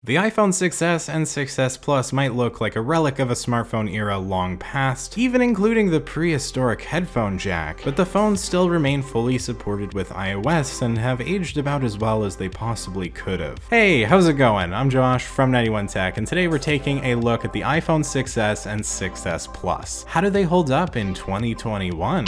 The iPhone 6s and 6s Plus might look like a relic of a smartphone era long past, even including the prehistoric headphone jack, but the phones still remain fully supported with iOS and have aged about as well as they possibly could have. Hey, how's it going? I'm Josh from 91 Tech, and today we're taking a look at the iPhone 6s and 6s Plus. How do they hold up in 2021?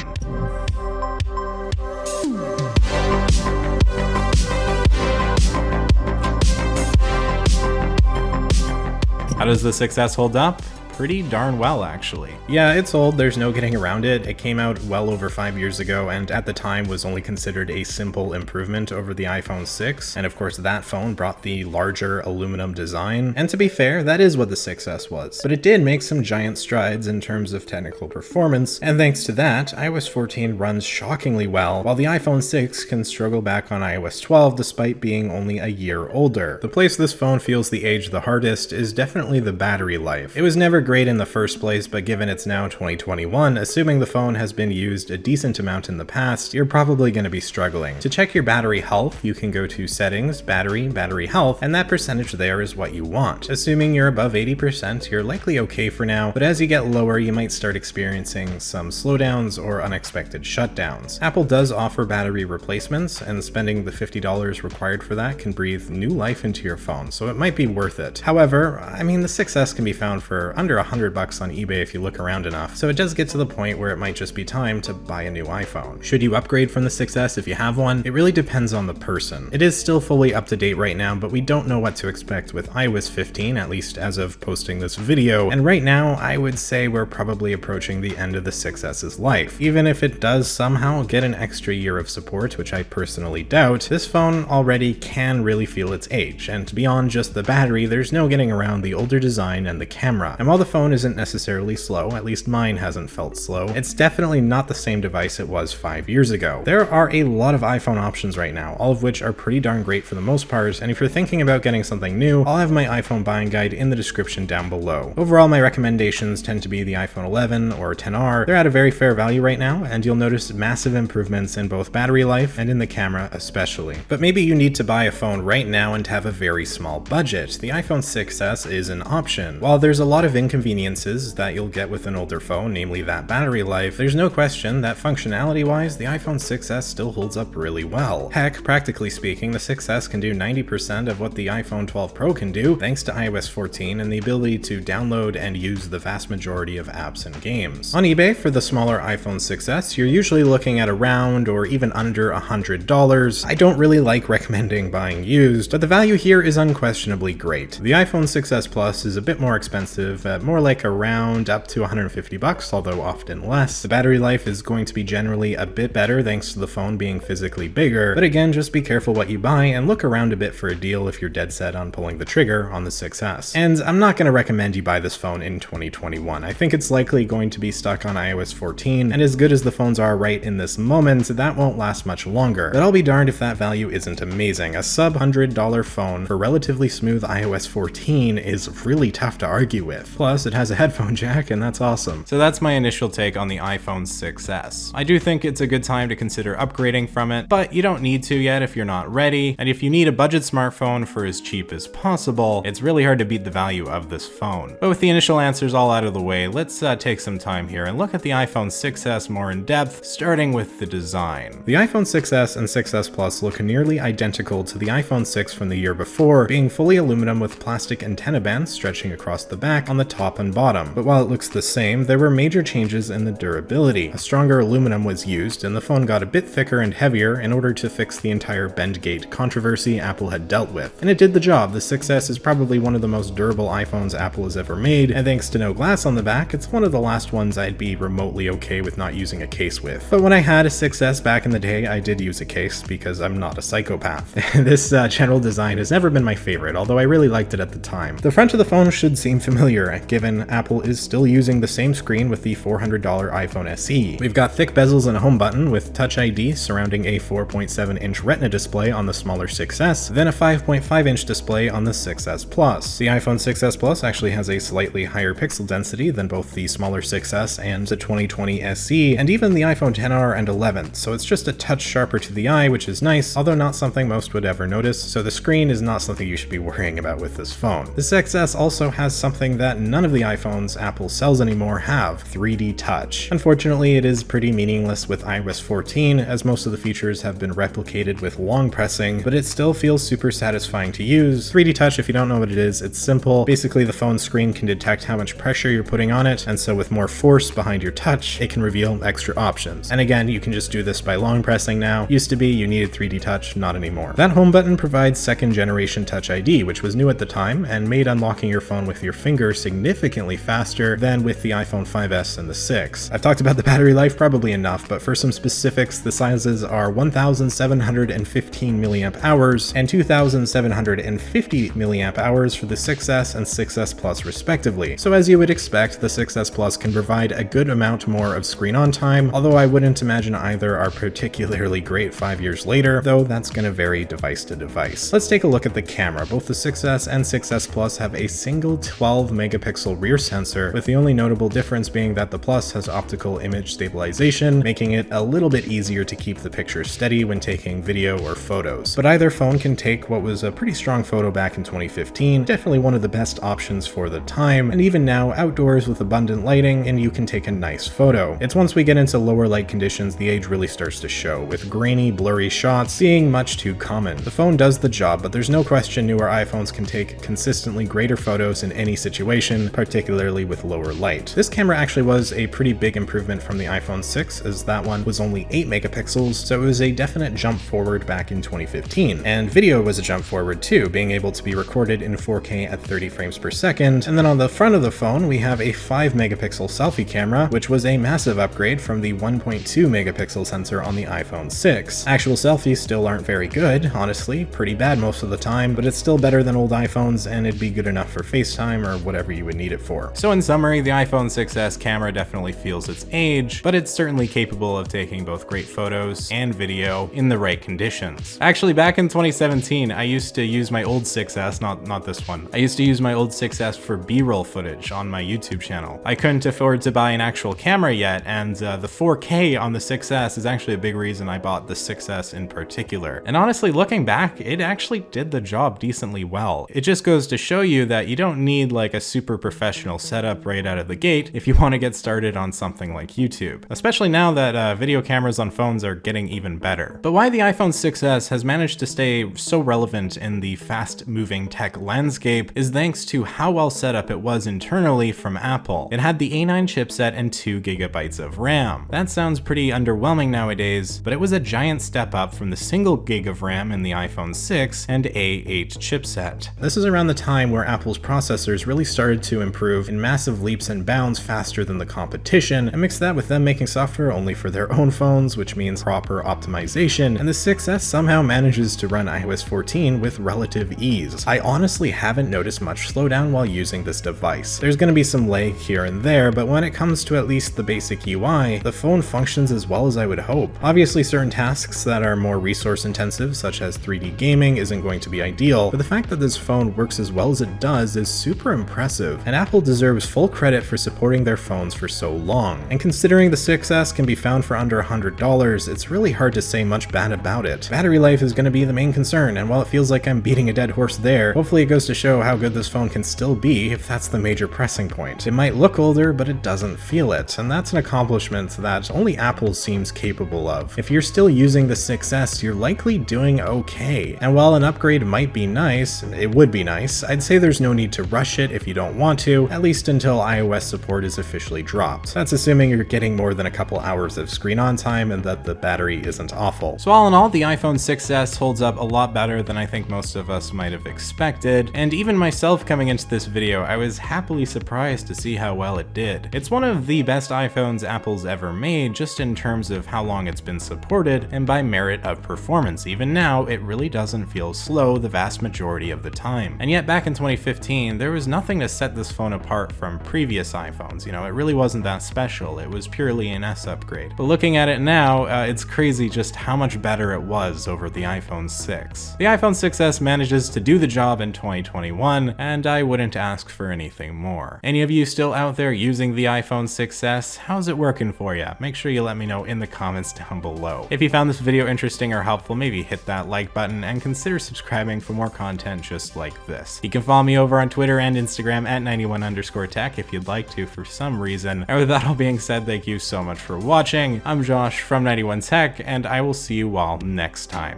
How does the 6s hold up? Pretty darn well, actually. Yeah, it's old, there's no getting around it. It came out well over 5 years ago, and at the time was only considered a simple improvement over the iPhone 6, and of course that phone brought the larger aluminum design, and to be fair, that is what the 6s was. But it did make some giant strides in terms of technical performance, and thanks to that, iOS 14 runs shockingly well, while the iPhone 6 can struggle back on iOS 12 despite being only a year older. The place this phone feels the age the hardest is definitely the battery life. It was never great in the first place, but given it's now 2021, assuming the phone has been used a decent amount in the past, you're probably going to be struggling. To check your battery health, you can go to Settings, Battery Health, and that percentage there is what you want. Assuming you're above 80%, you're likely okay for now, but as you get lower, you might start experiencing some slowdowns or unexpected shutdowns. Apple does offer battery replacements, and spending the $50 required for that can breathe new life into your phone, so it might be worth it. However, I mean, the 6s can be found for under $100 on eBay if you look around enough, so it does get to the point where it might just be time to buy a new iPhone. Should you upgrade from the 6s if you have one? It really depends on the person. It is still fully up to date right now, but we don't know what to expect with iOS 15, at least as of posting this video, and right now I would say we're probably approaching the end of the 6s's life. Even if it does somehow get an extra year of support, which I personally doubt, this phone already can really feel its age, and beyond just the battery, there's no getting around the older design and the camera. And while the phone isn't necessarily slow, at least mine hasn't felt slow, it's definitely not the same device it was 5 years ago. There are a lot of iPhone options right now, all of which are pretty darn great for the most part, and if you're thinking about getting something new, I'll have my iPhone buying guide in the description down below. Overall, my recommendations tend to be the iPhone 11 or 10R. They're at a very fair value right now, and you'll notice massive improvements in both battery life and in the camera especially. But maybe you need to buy a phone right now and have a very small budget. The iPhone 6s is an option. While there's a lot of inconveniences that you'll get with an older phone, namely that battery life, there's no question that functionality-wise, the iPhone 6s still holds up really well. Heck, practically speaking, the 6s can do 90% of what the iPhone 12 Pro can do, thanks to iOS 14 and the ability to download and use the vast majority of apps and games. On eBay, for the smaller iPhone 6s, you're usually looking at around or even under $100. I don't really like recommending buying used, but the value here is unquestionably great. The iPhone 6s Plus is a bit more expensive, at more like around up to $150, although often less. The battery life is going to be generally a bit better thanks to the phone being physically bigger, but again, just be careful what you buy and look around a bit for a deal if you're dead set on pulling the trigger on the 6s. And I'm not going to recommend you buy this phone in 2021. I think it's likely going to be stuck on iOS 14, and as good as the phones are right in this moment, that won't last much longer. But I'll be darned if that value isn't amazing. A sub-$100 phone for relatively smooth iOS 14 is really tough to argue with. Plus, it has a headphone jack, and that's awesome. So that's my initial take on the iPhone 6s. I do think it's a good time to consider upgrading from it, but you don't need to yet if you're not ready, and if you need a budget smartphone for as cheap as possible, it's really hard to beat the value of this phone. But with the initial answers all out of the way, let's take some time here and look at the iPhone 6s more in depth, starting with the design. The iPhone 6s and 6s Plus look nearly identical to the iPhone 6 from the year before, being fully aluminum with plastic antenna bands stretching across the back on the top and bottom. But while it looks the same, there were major changes in the durability. A stronger aluminum was used, and the phone got a bit thicker and heavier in order to fix the entire bend gate controversy Apple had dealt with. And it did the job. The 6s is probably one of the most durable iPhones Apple has ever made, and thanks to no glass on the back, it's one of the last ones I'd be remotely okay with not using a case with. But when I had a 6s back in the day, I did use a case because I'm not a psychopath. This general design has never been my favorite, although I really liked it at the time. The front of the phone should seem familiar. given Apple is still using the same screen with the $400 iPhone SE. We've got thick bezels and a home button with Touch ID surrounding a 4.7-inch Retina display on the smaller 6S, then a 5.5-inch display on the 6S Plus. The iPhone 6S Plus actually has a slightly higher pixel density than both the smaller 6S and the 2020 SE, and even the iPhone XR and 11, so it's just a touch sharper to the eye, which is nice, although not something most would ever notice, so the screen is not something you should be worrying about with this phone. The 6S also has something that none of the iPhones Apple sells anymore have: 3D Touch. Unfortunately, it is pretty meaningless with iOS 14, as most of the features have been replicated with long pressing, but it still feels super satisfying to use. 3D Touch, if you don't know what it is, it's simple. Basically, the phone screen can detect how much pressure you're putting on it, and so with more force behind your touch, it can reveal extra options. And again, you can just do this by long pressing now. Used to be you needed 3D Touch, not anymore. That home button provides second generation Touch ID, which was new at the time and made unlocking your phone with your finger significantly faster than with the iPhone 5S and the 6. I've talked about the battery life probably enough, but for some specifics, the sizes are 1,715 milliamp hours and 2,750 milliamp hours for the 6S and 6S Plus respectively. So as you would expect, the 6S Plus can provide a good amount more of screen on time, although I wouldn't imagine either are particularly great 5 years later, though that's going to vary device to device. Let's take a look at the camera. Both the 6S and 6S Plus have a single 12 megapixel rear sensor, with the only notable difference being that the Plus has optical image stabilization, making it a little bit easier to keep the picture steady when taking video or photos. But either phone can take what was a pretty strong photo back in 2015, definitely one of the best options for the time, and even now outdoors with abundant lighting and you can take a nice photo. It's once we get into lower light conditions the age really starts to show, with grainy, blurry shots being much too common. The phone does the job, but there's no question newer iPhones can take consistently greater photos in any situation, particularly with lower light. This camera actually was a pretty big improvement from the iPhone 6, as that one was only 8 megapixels, so it was a definite jump forward back in 2015. And video was a jump forward too, being able to be recorded in 4K at 30 frames per second. And then on the front of the phone, we have a 5 megapixel selfie camera, which was a massive upgrade from the 1.2 megapixel sensor on the iPhone 6. Actual selfies still aren't very good, honestly, pretty bad most of the time, but it's still better than old iPhones and it'd be good enough for FaceTime or whatever you would need it for. So in summary, the iPhone 6S camera definitely feels its age, but it's certainly capable of taking both great photos and video in the right conditions. Actually, back in 2017, I used to use my old 6S, not this one. I used to use my old 6S for B-roll footage on my YouTube channel. I couldn't afford to buy an actual camera yet, and the 4K on the 6S is actually a big reason I bought the 6S in particular. And honestly, looking back, it actually did the job decently well. It just goes to show you that you don't need like a super professional setup right out of the gate if you want to get started on something like YouTube, especially now that video cameras on phones are getting even better. But why the iPhone 6S has managed to stay so relevant in the fast-moving tech landscape is thanks to how well set up it was internally from Apple. It had the A9 chipset and 2 gigabytes of RAM. That sounds pretty underwhelming nowadays, but it was a giant step up from the single gig of RAM in the iPhone 6 and A8 chipset. This is around the time where Apple's processors really started to improve in massive leaps and bounds faster than the competition, and mix that with them making software only for their own phones, which means proper optimization, and the 6S somehow manages to run iOS 14 with relative ease. I honestly haven't noticed much slowdown while using this device. There's going to be some lag here and there, but when it comes to at least the basic UI, the phone functions as well as I would hope. Obviously, certain tasks that are more resource intensive, such as 3D gaming, isn't going to be ideal, but the fact that this phone works as well as it does is super impressive, and Apple deserves full credit for supporting their phones for so long. And considering the 6S can be found for under $100, it's really hard to say much bad about it. Battery life is going to be the main concern, and while it feels like I'm beating a dead horse there, hopefully it goes to show how good this phone can still be if that's the major pressing point. It might look older, but it doesn't feel it, and that's an accomplishment that only Apple seems capable of. If you're still using the 6S, you're likely doing okay. And while an upgrade might be nice, it would be nice, I'd say there's no need to rush it if you don't want to, at least until iOS support is officially dropped. That's assuming you're getting more than a couple hours of screen on time and that the battery isn't awful. So all in all, the iPhone 6S holds up a lot better than I think most of us might have expected, and even myself coming into this video, I was happily surprised to see how well it did. It's one of the best iPhones Apple's ever made, just in terms of how long it's been supported and by merit of performance. Even now, it really doesn't feel slow the vast majority of the time. And yet back in 2015, there was nothing to set this phone apart from previous iPhones. You know, it really wasn't that special. It was purely an S upgrade. But looking at it now, it's crazy just how much better it was over the iPhone 6. The iPhone 6s manages to do the job in 2021, and I wouldn't ask for anything more. Any of you still out there using the iPhone 6s? How's it working for you? Make sure you let me know in the comments down below. If you found this video interesting or helpful, maybe hit that like button and consider subscribing for more content just like this. You can follow me over on Twitter and Instagram at 91_tech if you'd like to for some reason. And with that all being said, thank you so much for watching. I'm Josh from 91tech, and I will see you all next time.